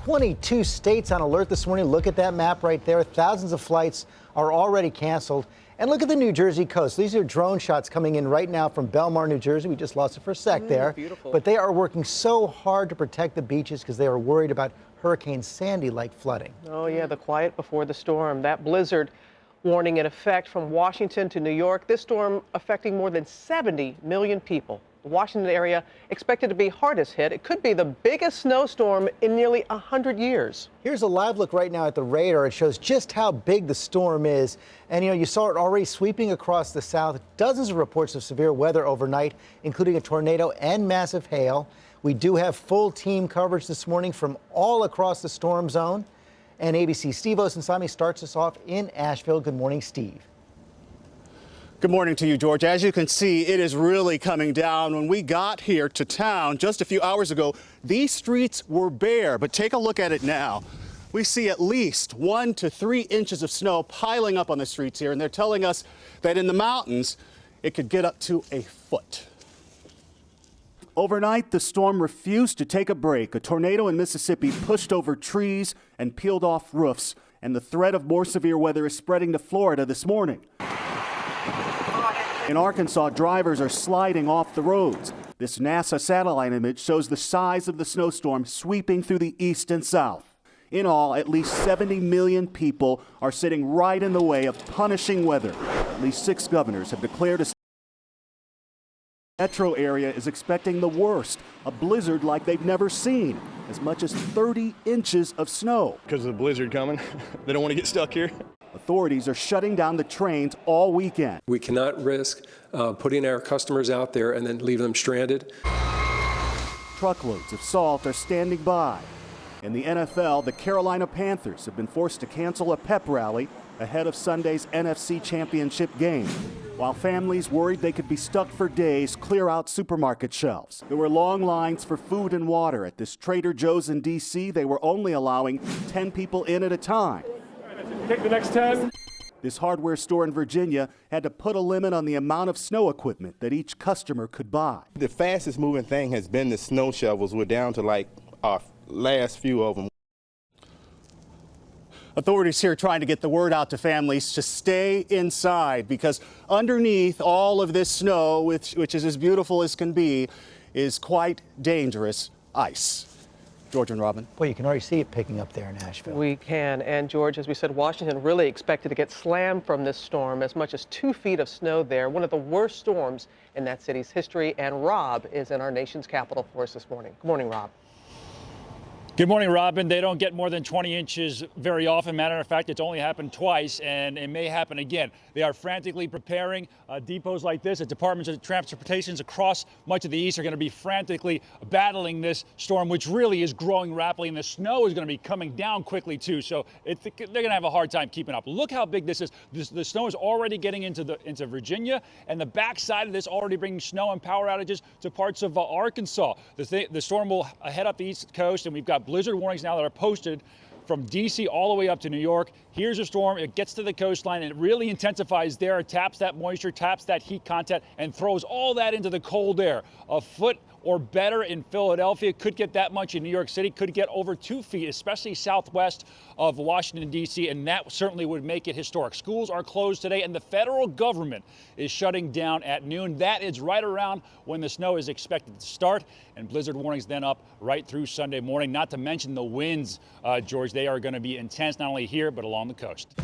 22 states on alert this morning. Look at that map right there. Thousands of flights are already canceled. And look at the New Jersey coast. These are drone shots coming in right now from Belmar, New Jersey. We just lost it for a sec there. Beautiful. But they are working so hard to protect the beaches because they are worried about Hurricane Sandy-like flooding. Oh, yeah, the quiet before the storm. That blizzard warning in effect from Washington to New York. This storm affecting more than 70 million people. The Washington area expected to be hardest hit. It could be the biggest snowstorm in nearly 100 years. Here's a live look right now at the radar. It shows just how big the storm is. And, you saw it already sweeping across the south. Dozens of reports of severe weather overnight, including a tornado and massive hail. We do have full team coverage this morning from all across the storm zone. And ABC's Steve Osunsami starts us off in Asheville. Good morning, Steve. Good morning to you, George. As you can see, it is really coming down. When we got here to town just a few hours ago, these streets were bare, but take a look at it now. We see at least 1 to 3 inches of snow piling up on the streets here, and they're telling us that in the mountains, it could get up to a foot. Overnight, the storm refused to take a break. A tornado in Mississippi pushed over trees and peeled off roofs, and the threat of more severe weather is spreading to Florida this morning. In Arkansas, drivers are sliding off the roads. This NASA satellite image shows the size of the snowstorm sweeping through the east and south. In all, at least 70 million people are sitting right in the way of punishing weather. At least 6 governors have declared a metro area is expecting the worst, a blizzard like they've never seen, as much as 30 inches of snow. Because of the blizzard coming, they don't want to get stuck here. Authorities are shutting down the trains all weekend. We cannot risk putting our customers out there and then leave them stranded. Truckloads of salt are standing by. In the NFL, the Carolina Panthers have been forced to cancel a pep rally ahead of Sunday's NFC Championship game, while families worried they could be stuck for days clear out supermarket shelves. There were long lines for food and water at this Trader Joe's in D.C. They were only allowing 10 people in at a time. Take the next 10. This hardware store in Virginia had to put a limit on the amount of snow equipment that each customer could buy. The fastest moving thing has been the snow shovels. We're down to like our last few of them. Authorities here trying to get the word out to families to stay inside because underneath all of this snow, which is as beautiful as can be, is quite dangerous ice. George and Robin. Well, you can already see it picking up there in Asheville. We can. And George, as we said, Washington really expected to get slammed from this storm. As much as 2 feet of snow there. One of the worst storms in that city's history. And Rob is in our nation's capital for us this morning. Good morning, Rob. Good morning, Robin. They don't get more than 20 inches very often. Matter of fact, it's only happened twice, and it may happen again. They are frantically preparing. Depots like this at departments of transportations across much of the east are going to be frantically battling this storm, which really is growing rapidly, and the snow is going to be coming down quickly, too. So they're going to have a hard time keeping up. Look how big this is. The snow is already getting into Virginia, and the backside of this already bringing snow and power outages to parts of Arkansas. The storm will head up the east coast, and we've got blizzard warnings now that are posted from D.C. all the way up to New York. Here's a storm. It gets to the coastline and it really intensifies there. It taps that moisture, taps that heat content, and throws all that into the cold air. A foot or better in Philadelphia, could get that much in New York City, could get over 2 feet, especially southwest of Washington, D.C., and that certainly would make it historic. Schools are closed today, and the federal government is shutting down at noon. That is right around when the snow is expected to start, and blizzard warnings then up right through Sunday morning, not to mention the winds, George. They are going to be intense not only here, but along the coast.